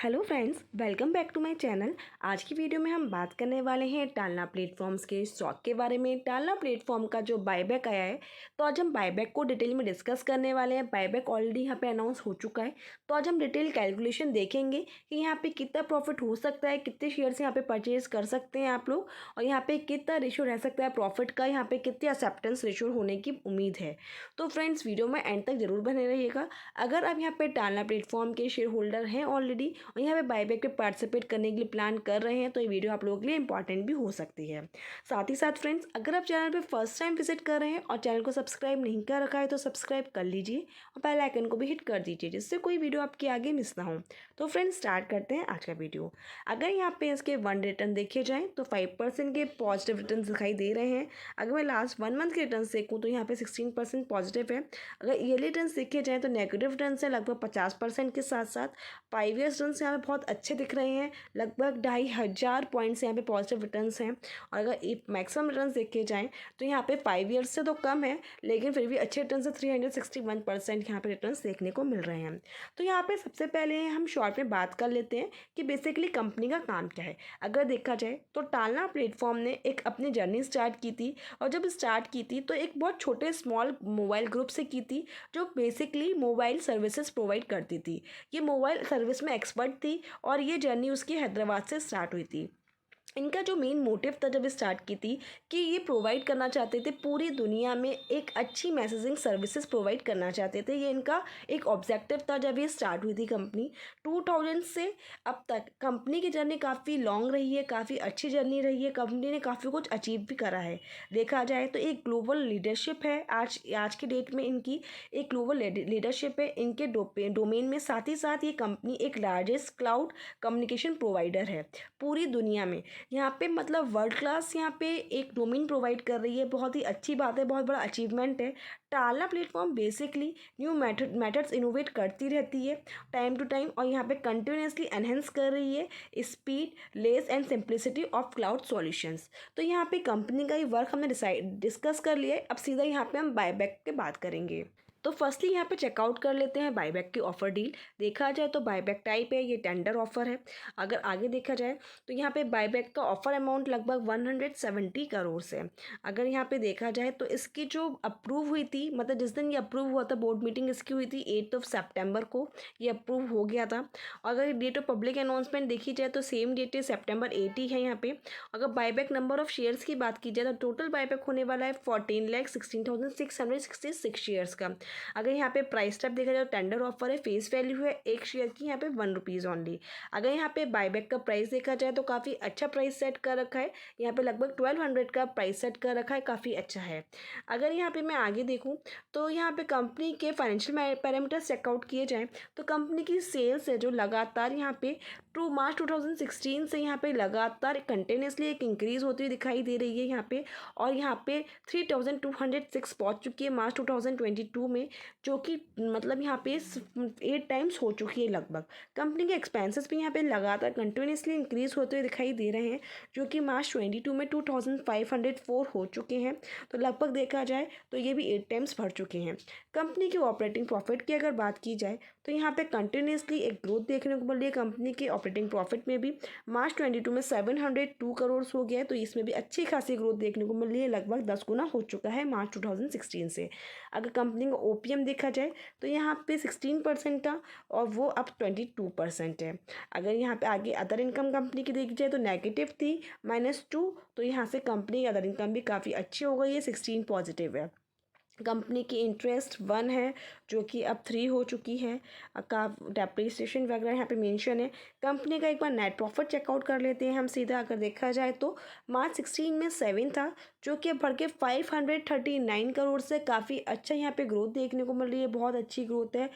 Hello friends, welcome back to my channel. आज की video में हम बात करने वाले हैं टालना प्लेटफॉर्म्स के स्टॉक के बारे में। टालना प्लेटफॉर्म का जो बायबैक आया है, तो आज हम बायबैक को डिटेल में डिस्कस करने वाले हैं। बायबैक ऑलरेडी यहाँ पे अनाउंस हो चुका है, तो आज हम डिटेल कैलकुलेशन देखेंगे कि यहाँ पे कितना प्रॉफिट हो सकता है, कितने शेयर्स यहाँ पे परचेज कर सकते हैं आप लोग, और यहाँ पे कितना रेशियो रह सकता है प्रॉफिट का, यहाँ पे कितनी एक्सेप्टेंस रेशियो होने की उम्मीद है। तो फ्रेंड्स, वीडियो में एंड तक जरूर बने रहिएगा। अगर आप यहाँ पे टालना प्लेटफॉर्म के शेयर होल्डर हैं ऑलरेडी और यहाँ पे बायबैक पे पार्टिसिपेट करने के लिए प्लान कर रहे हैं, तो ये वीडियो आप लोगों के लिए इंपॉर्टेंट भी हो सकती है। साथ ही साथ फ्रेंड्स, अगर आप चैनल पे फर्स्ट टाइम विजिट कर रहे हैं और चैनल को सब्सक्राइब नहीं कर रखा है तो सब्सक्राइब कर लीजिए और बेल आइकन को भी हिट कर दीजिए, जिससे कोई वीडियो आपके आगे मिस ना हो। तो फ्रेंड्स, स्टार्ट करते हैं आज का वीडियो। अगर यहाँ पे इसके वन रिटर्न देखे जाएँ तो 5% के पॉजिटिव रिटर्न दिखाई दे रहे हैं। अगर मैं लास्ट 1 मंथ के रिटर्न देखूँ तो यहाँ पे 16% पॉजिटिव है। अगर ईयरली रिटर्न देखे जाएँ तो नेगेटिव रिटर्न है लगभग 50% के साथ साथ 5 ईयर्स रिटर्न यहाँ पे बहुत अच्छे दिख रहे हैं। लगभग 2500 पॉइंट्स यहाँ पे पॉजिटिव रिटर्न्स हैं। और अगर मैक्सिमम रिटर्न्स देखे जाएँ तो यहाँ पे 5 ईयर्स से तो कम है, लेकिन फिर भी अच्छे रिटर्न से 361% यहाँ पे रिटर्न्स देखने को मिल रहे हैं। तो यहाँ पे सबसे पहले हम शॉर्ट में बात कर लेते हैं कि बेसिकली कंपनी का काम क्या है। अगर देखा जाए तो टालना प्लेटफॉर्म ने एक अपनी जर्नी स्टार्ट की थी, और जब स्टार्ट की थी तो एक बहुत छोटे स्मॉल मोबाइल ग्रुप से की थी, जो बेसिकली मोबाइल सर्विसेज प्रोवाइड करती थी। ये मोबाइल सर्विस में एक्सपर्ट थी और ये जर्नी उसकी हैदराबाद से स्टार्ट हुई थी। इनका जो मेन मोटिव था जब स्टार्ट की थी कि ये प्रोवाइड करना चाहते थे पूरी दुनिया में एक अच्छी मैसेजिंग सर्विसेज प्रोवाइड करना चाहते थे। ये इनका एक ऑब्जेक्टिव था जब ये स्टार्ट हुई थी कंपनी। 2000 से अब तक कंपनी की जर्नी काफ़ी लॉन्ग रही है, काफ़ी अच्छी जर्नी रही है। कंपनी ने काफ़ी कुछ अचीव भी करा है। देखा जाए तो एक ग्लोबल लीडरशिप है आज के डेट में, इनकी एक ग्लोबल लीडरशिप है इनके डोमेन में। साथ ही साथ ये कंपनी एक लार्जेस्ट क्लाउड कम्युनिकेशन प्रोवाइडर है पूरी दुनिया में। यहाँ पे मतलब वर्ल्ड क्लास यहाँ पे एक डोमेन प्रोवाइड कर रही है। बहुत ही अच्छी बात है, बहुत बड़ा अचीवमेंट है। टालना platform basically new methods innovate करती रहती है टाइम टू टाइम, और यहाँ पे कंटिन्यूसली एनहेंस कर रही है speed, less and simplicity of cloud solutions. तो यहाँ पे कंपनी का ये वर्क हमने डिस्कस कर लिया है। अब सीधा यहाँ पे हम बायबैक की बात करेंगे। तो फर्स्टली यहाँ पे चेकआउट कर लेते हैं बायबैक की ऑफर डील। देखा जाए तो बायबैक टाइप है, ये टेंडर ऑफर है। अगर आगे देखा जाए तो यहाँ पे बायबैक का ऑफर अमाउंट लगभग 170 करोड़ से। अगर यहाँ पे देखा जाए तो इसकी जो अप्रूव हुई थी, मतलब जिस दिन ये अप्रूव हुआ था, बोर्ड मीटिंग इसकी हुई थी 8 सितंबर को, ये अप्रूव हो गया था। अगर डेट ऑफ पब्लिक अनाउंसमेंट देखी जाए तो सेम डेट है, सितंबर 80 है यहाँ पे। अगर बायबैक नंबर ऑफ शेयर्स की बात की जाए तो टोटल बायबैक होने वाला है 14,16,666 शेयर्स का। अगर यहाँ पे प्राइस टैब देखा जाए तो टेंडर ऑफर है, फेस वैल्यू है एक शेयर की यहाँ पे 1 रुपीज़ ऑनली। अगर यहाँ पे बायबैक का प्राइस देखा जाए तो काफ़ी अच्छा प्राइस सेट कर रखा है, यहाँ पे लगभग 1200 का प्राइस सेट कर रखा है, काफ़ी अच्छा है। अगर यहाँ पे मैं आगे देखूँ तो यहाँ पे कंपनी के फाइनेंशियल पैरामीटर्स चेकआउट किए जाएँ तो कंपनी की सेल्स है जो लगातार यहाँ पे मार्च 2016 से यहाँ पे लगातार कंटिन्यूसली एक इंक्रीज़ होती हुई दिखाई दे रही है यहाँ पे, और यहाँ पे 3206 पहुँच चुकी है मार्च 2022 में, जो कि मतलब यहाँ पे 8 टाइम्स हो चुकी है लगभग। कंपनी के एक्सपेंसेस भी यहाँ पे लगातार कंटिन्यूसली इंक्रीज़ होते हुए दिखाई दे रहे हैं, जो कि मार्च 22 में 2504 हो चुके हैं। तो लगभग देखा जाए तो ये भी 8 टाइम्स बढ़ चुके हैं। कंपनी की ऑपरेटिंग प्रॉफिट की अगर बात की जाए तो यहाँ पे कंटिन्यूसली एक ग्रोथ देखने को मिल रही है। कंपनी के ऑपरेटिंग प्रॉफिट में भी मार्च 22 में 702 करोड़ हो गया है, तो इसमें भी अच्छी खासी ग्रोथ देखने को मिल रही है, लगभग 10 गुना हो चुका है मार्च 2016 से। अगर कंपनी का ओपीएम देखा जाए तो यहाँ पे 16% था और वो अब 22% है। अगर यहाँ पे आगे अदर इनकम कंपनी की देखी जाए तो नेगेटिव थी -2, तो यहाँ से कंपनी की अदर इनकम भी काफ़ी अच्छी हो गई है, 16 पॉजिटिव है। कंपनी की इंटरेस्ट 1 है जो कि अब 3 हो चुकी है। का डेप्रिसिएशन वगैरह यहाँ पे मेंशन है। कंपनी का एक बार नेट प्रॉफिट चेकआउट कर लेते हैं हम सीधा। अगर देखा जाए तो मार्च 16 में 7 था, जो कि अब बढ़ के 539 करोड़ से काफ़ी अच्छा यहाँ पे ग्रोथ देखने को मिल रही है, बहुत अच्छी ग्रोथ है।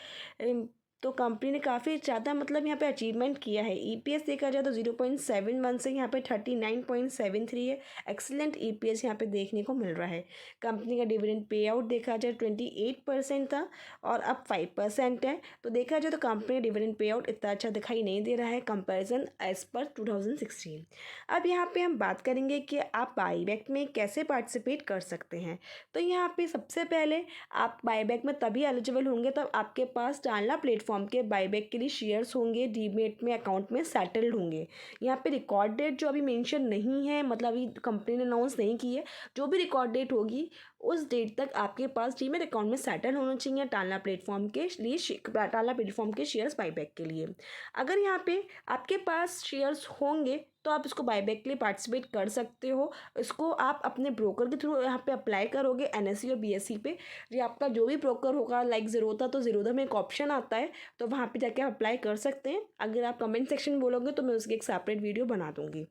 तो कंपनी ने काफ़ी ज़्यादा मतलब यहाँ पे अचीवमेंट किया है। ईपीएस देखा जाए तो 0.71 से यहाँ पे 39.73 है। एक्सीलेंट ईपीएस यहाँ पे देखने को मिल रहा है। कंपनी का डिविडेंड पे आउट देखा जाए 28% था और अब 5% है। तो देखा जाए तो कंपनी का डिविडेंड पे आउट इतना अच्छा दिखाई नहीं दे रहा है कंपैरिजन एज पर 2016। अब यहाँ पे हम बात करेंगे कि आप बाईबैक में कैसे पार्टिसिपेट कर सकते हैं। तो यहाँ पे सबसे पहले आप बाईबैक में तभी एलिजिबल होंगे तब आपके पास टालना प्लेटफॉर्म प्लेटफॉर्म के बाईबैक के लिए शेयर्स होंगे डीमेट में अकाउंट में सेटल्ड होंगे। यहाँ पे रिकॉर्ड डेट जो अभी मेंशन नहीं है, मतलब अभी कंपनी ने अनाउंस नहीं की है, जो भी रिकॉर्ड डेट होगी उस डेट तक आपके पास डीमेट अकाउंट में सेटल होना चाहिए टालना प्लेटफॉर्म के लिए, टालना प्लेटफॉर्म के शेयर्स बाईबैक के लिए। अगर यहाँ पे आपके पास शेयर्स होंगे तो आप इसको बाईबैक के लिए पार्टिसिपेट कर सकते हो। इसको आप अपने ब्रोकर के थ्रू यहाँ पे अप्लाई करोगे एनएससी और बीएसई पे। ये आपका जो भी ब्रोकर होगा, लाइक ज़ीरोधा, तो ज़ीरोधा में एक ऑप्शन आता है, तो वहाँ पे जाके अप्लाई कर सकते हैं। अगर आप कमेंट सेक्शन में बोलोगे तो मैं उसकी एक सेपरेट वीडियो बना दूँगी।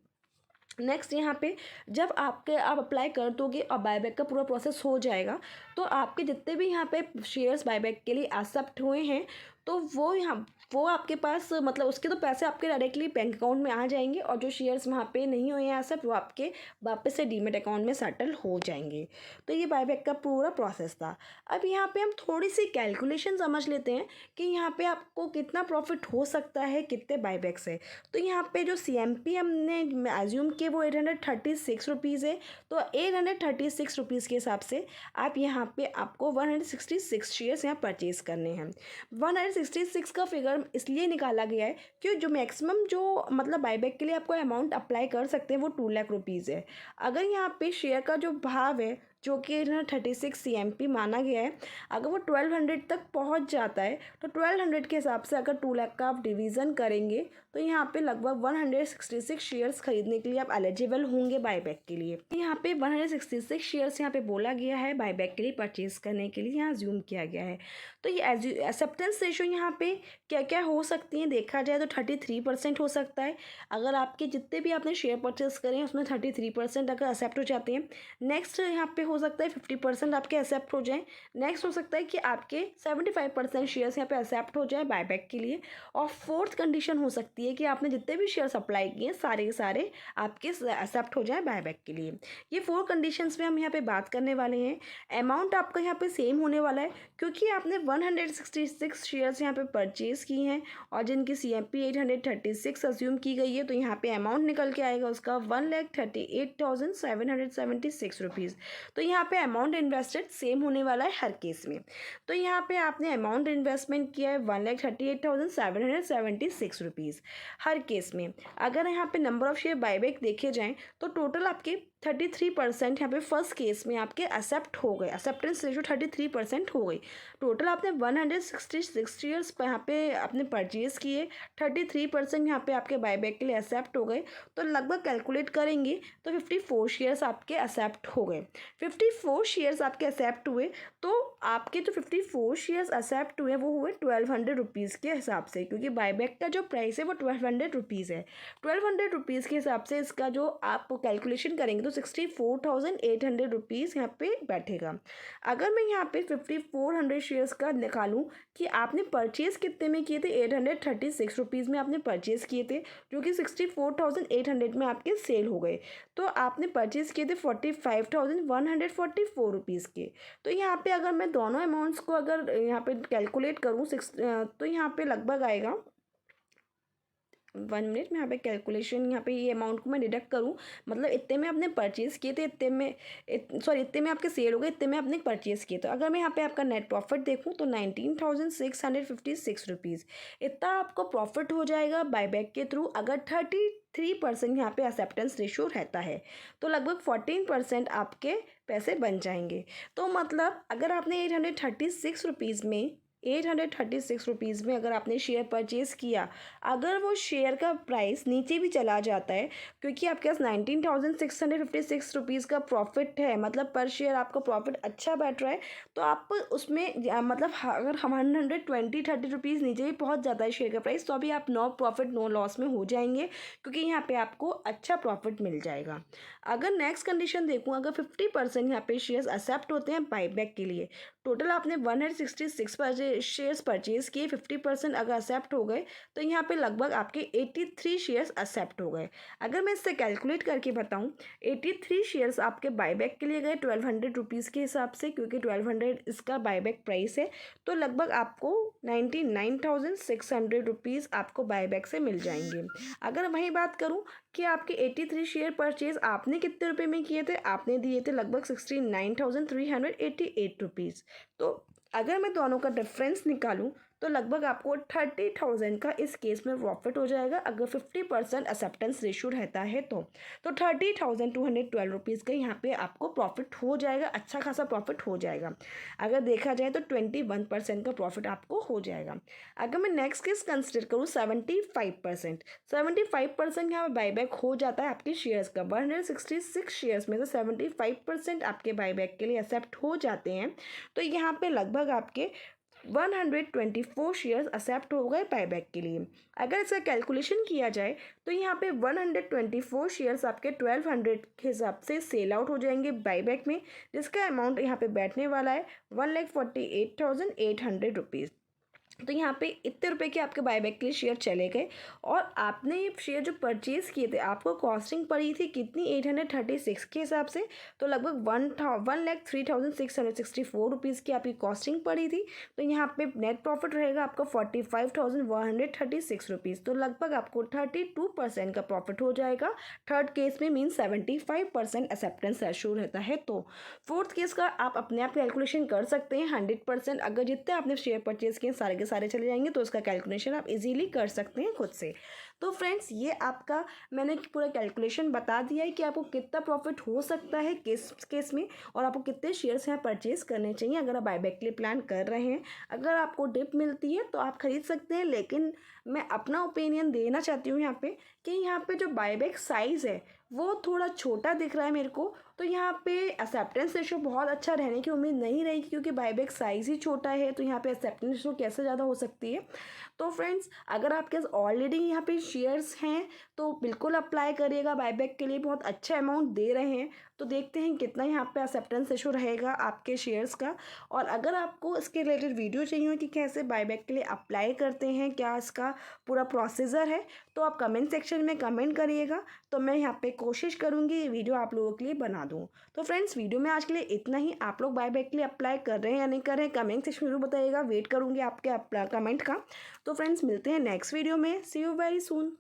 नेक्स्ट यहाँ पे जब आप अप्लाई कर दोगे और बायबैक का पूरा प्रोसेस हो जाएगा, तो आपके जितने भी यहाँ पे शेयर्स बायबैक के लिए एक्सेप्ट हुए हैं, तो वो आपके पास, मतलब उसके तो पैसे आपके डायरेक्टली बैंक अकाउंट में आ जाएंगे, और जो शेयर्स वहाँ पे नहीं हुए हैं एक्सेप्ट, वो आपके वापस से डीमेट अकाउंट में सेटल हो जाएंगे। तो ये बायबैक का पूरा प्रोसेस था। अब यहाँ पे हम थोड़ी सी कैलकुलेशन समझ लेते हैं कि यहाँ पे आपको कितना प्रॉफिट हो सकता है कितने बायबैक से। तो यहाँ पे जो CMP हमने एज्यूम किए वो 836 रुपीज़ है। तो 836 रुपीज़ के हिसाब से आप यहाँ पे आपको 166 शेयर्स यहाँ परचेज़ करने हैं। 166 का फिगर इसलिए निकाला गया है कि जो मैक्सिमम जो मतलब बायबैक के लिए आपको अमाउंट अप्लाई कर सकते हैं वो 2 लाख रुपीज़ है। अगर यहाँ पे शेयर का जो भाव है जो कि 36 CMP माना गया है, अगर वो 1200 तक पहुंच जाता है, तो 1200 के हिसाब से अगर 2 लाख का आप डिवीज़न करेंगे तो यहाँ पे लगभग 166 शेयर्स खरीदने के लिए आप एलिजिबल होंगे बायबैक के लिए। यहाँ पे 166 शेयर्स यहाँ पे बोला गया है बायबैक के लिए परचेज करने के लिए, यहाँ जूम किया गया है। तो ये एक्सेप्टेंस रेशो यहाँ पे क्या क्या हो सकती हैं देखा जाए तो 33% हो सकता है। अगर आपके जितने भी आपने शेयर परचेज करें उसमें 33% अगर एक्सेप्ट हो जाते हैं। नेक्स्ट यहाँ पे हो सकता है 50% आपके एक्सेप्ट हो जाएं। नेक्स्ट हो सकता है कि आपके 75% शेयर्स यहाँ पे एक्सेप्ट हो जाए बायबैक के लिए। और फोर्थ कंडीशन हो सकती है कि आपने जितने भी शेयर्स अप्लाई किए सारे के सारे आपके एक्सेप्ट हो जाए बायबैक के लिए। ये 4 कंडीशंस में हम यहाँ पे बात करने वाले हैं। अमाउंट आपका यहाँ पे सेम होने वाला है क्योंकि आपने 166 शेयर्स यहाँ पे परचेज़ की हैं और जिनकी CMP 836 अज्यूम की गई है। तो यहाँ पे अमाउंट निकल के आएगा उसका 1,38,776 रुपीज़। तो यहाँ पे अमाउंट इन्वेस्टेड सेम होने वाला है हर केस में। तो यहाँ पे आपने अमाउंट इन्वेस्टमेंट किया है 1,38,776 रुपीज़ हर केस में। अगर यहाँ पे नंबर ऑफ शेयर बायबैक देखे जाएँ तो टोटल आपके 33% यहाँ पे फर्स्ट केस में आपके एक्सेप्ट हो गए। एक्सेप्टेंस रेशो 33% हो गई। टोटल आपने 166 शेयर्स यहाँ पे आपने परचेज़ किए, 33% यहाँ पे आपके बायबैक के लिए एक्सेप्ट हो गए। तो लगभग कैलकुलेट करेंगे तो 54 शेयर्स आपके एक्सेप्ट हो गए। 54 शेयर्स आपके एक्सेप्ट हुए तो आपके जो 54 शेयर्स एक्सेप्ट हुए वो हुए 1200 रुपीज़ के हिसाब से, क्योंकि बायबैक का जो प्राइस है वो 1200 रुपीज़ है। 1200 रुपीज़ के हिसाब से इसका जो आप कैलकुलेशन करेंगे तो 64,800 रुपीज़ यहाँ पे बैठेगा। अगर मैं यहाँ पे 5400 शेयर्स का निकालूँ कि आपने परचेज़ कितने में किए थे, 836 रुपीज़ में आपने परचेज़ किए थे, जो कि 64,800 में आपके सेल हो गए। तो आपने परचेज़ किए थे 45,144 रुपीज़ के। तो यहाँ पे अगर मैं दोनों अमाउंट्स को अगर यहाँ पे कैलकुलेट करूँ तो यहाँ पे लगभग आएगा 1 मिनट में यहाँ पे कैलकुलेशन, यहाँ पे ये अमाउंट को मैं डिडक्ट करूँ, मतलब इतने में आपने परचेज़ किए थे, इतने में इतने में आपके सेल हो गए, इतने में आपने परचेज़ किए। तो अगर मैं यहाँ पे आपका नेट प्रॉफिट देखूँ तो 19,656 रुपीज़ इतना आपको प्रॉफिट हो जाएगा बायबैक के थ्रू। अगर 33% यहाँ पे एक्सेप्टेंस रेशो रहता है तो लगभग 14% आपके पैसे बन जाएंगे। तो मतलब अगर आपने 836 रुपीज़ में 836 रुपीज़ में अगर आपने शेयर परचेज़ किया, अगर वो शेयर का प्राइस नीचे भी चला जाता है, क्योंकि आपके पास 19,656 रुपीज़ का प्रॉफिट है, मतलब पर शेयर आपका प्रॉफिट अच्छा बैठ रहा है, तो आप उसमें मतलब अगर 120-130 रुपीज़ नीचे भी पहुंच जाता है शेयर का प्राइस, तो अभी आप नो प्रॉफिट नो लॉस में हो जाएंगे, क्योंकि यहाँ पे आपको अच्छा प्रॉफिट मिल जाएगा। अगर नेक्स्ट कंडीशन देखूँ, अगर 50% यहाँ पे शेयर्स एक्सेप्ट होते हैं बायबैक के लिए, टोटल आपने 166 शेयर्स परचेज़ किए, 50% अगर एक्सेप्ट हो गए तो यहाँ पे लगभग आपके 83 शेयर्स एक्सेप्ट हो गए। अगर मैं इससे कैलकुलेट करके बताऊँ, 83 शेयर्स आपके बायबैक के लिए गए 1200 रुपीज़ के हिसाब से, क्योंकि 1200 इसका बायबैक प्राइस है। तो लगभग आपको 99,600 रुपीज़ आपको बायबैक से मिल जाएंगे। अगर वही बात करूँ कि आपके 83 शेयर परचेज़ आपने कितने रुपए में किए थे, आपने दिए थे लगभग 69,388 रुपीज़। तो अगर मैं दोनों का डिफरेंस निकालूं तो लगभग आपको 30,000 का इस केस में प्रॉफिट हो जाएगा अगर 50% एक्सेप्टेंस रेशियो रहता है तो 30,212 का यहाँ पे आपको प्रॉफिट हो जाएगा, अच्छा खासा प्रॉफिट हो जाएगा। अगर देखा जाए तो 21% का प्रॉफिट आपको हो जाएगा। अगर मैं नेक्स्ट केस कंसिडर करूँ 75% यहाँ पे बाईबैक हो जाता है आपके शेयर्स का। 166 शेयर्स में से 75% आपके बाईबैक के लिए एक्सेप्ट हो जाते हैं, तो यहाँ पे लगभग आपके 124 शेयर्स एक्सेप्ट हो गए बाईबैक के लिए। अगर इसका कैलकुलेशन किया जाए तो यहाँ पे 124 शेयर्स आपके 1200 के हिसाब से सेल आउट हो जाएंगे बाईबैक में, जिसका अमाउंट यहाँ पे बैठने वाला है 1,48,800 रुपीज़। तो यहाँ पे इतने रुपए के आपके बाईबैक के लिए शेयर चले गए और आपने ये शेयर जो परचेज़ किए थे आपको कॉस्टिंग पड़ी थी कितनी 836 के हिसाब से, तो लगभग 1,03,664 रुपीज़ की आपकी कॉस्टिंग पड़ी थी। तो यहाँ पे नेट प्रॉफिट रहेगा आपका 45,136 रुपीज़, तो लगभग आपको 32% का प्रॉफिट हो जाएगा। थर्ड केस में मीन 75% एक्सेप्टेंस रेशियो रहता है। तो फोर्थ केस का आप अपने आप कैलकुलेशन कर सकते हैं। 100% अगर जितने आपने शेयर परचेज किए सारे के सारे चले जाएंगे तो उसका कैलकुलेशन आप इजीली कर सकते हैं खुद से। तो फ्रेंड्स ये आपका मैंने पूरा कैलकुलेशन बता दिया है कि आपको कितना प्रॉफिट हो सकता है केस में, और आपको कितने शेयर्स यहाँ परचेज करने चाहिए अगर आप बाईबैक के लिए प्लान कर रहे हैं। अगर आपको डिप मिलती है तो आप खरीद सकते हैं, लेकिन मैं अपना ओपिनियन देना चाहती हूँ यहाँ पे कि यहाँ पे जो बाईबैक साइज़ है वो थोड़ा छोटा दिख रहा है मेरे को। तो यहाँ पे एक्सेप्टेंस रेशो बहुत अच्छा रहने की उम्मीद नहीं रहेगी, क्योंकि बाईबैक साइज़ ही छोटा है तो यहाँ पे एक्सेप्टेंस रेशो कैसे ज़्यादा हो सकती है। तो फ्रेंड्स अगर आपके पास ऑलरेडी यहाँ पे शेयर्स हैं तो बिल्कुल अप्लाई करिएगा बाईबैक के लिए, बहुत अच्छा अमाउंट दे रहे हैं। तो देखते हैं कितना यहाँ पे एक्सेप्टेंस रेशो रहेगा आपके शेयर्स का। और अगर आपको इसके रिलेटेड वीडियो चाहिए हो कि कैसे बाईबैक के लिए अप्लाई करते हैं, क्या इसका पूरा प्रोसीजर है, तो आप कमेंट सेक्शन में कमेंट करिएगा, तो मैं यहाँ पे कोशिश करूँगी ये वीडियो आप लोगों के लिए बना दूँ। तो फ्रेंड्स वीडियो में आज के लिए इतना ही। आप लोग बाईबैक के लिए अप्लाई कर रहे हैं या नहीं कर रहे हैं कमेंट सेक्शन में जरूर बताइएगा, वेट करूँगी आपके कमेंट का। तो फ्रेंड्स मिलते हैं नेक्स्ट वीडियो में। सी यू वेरी सून।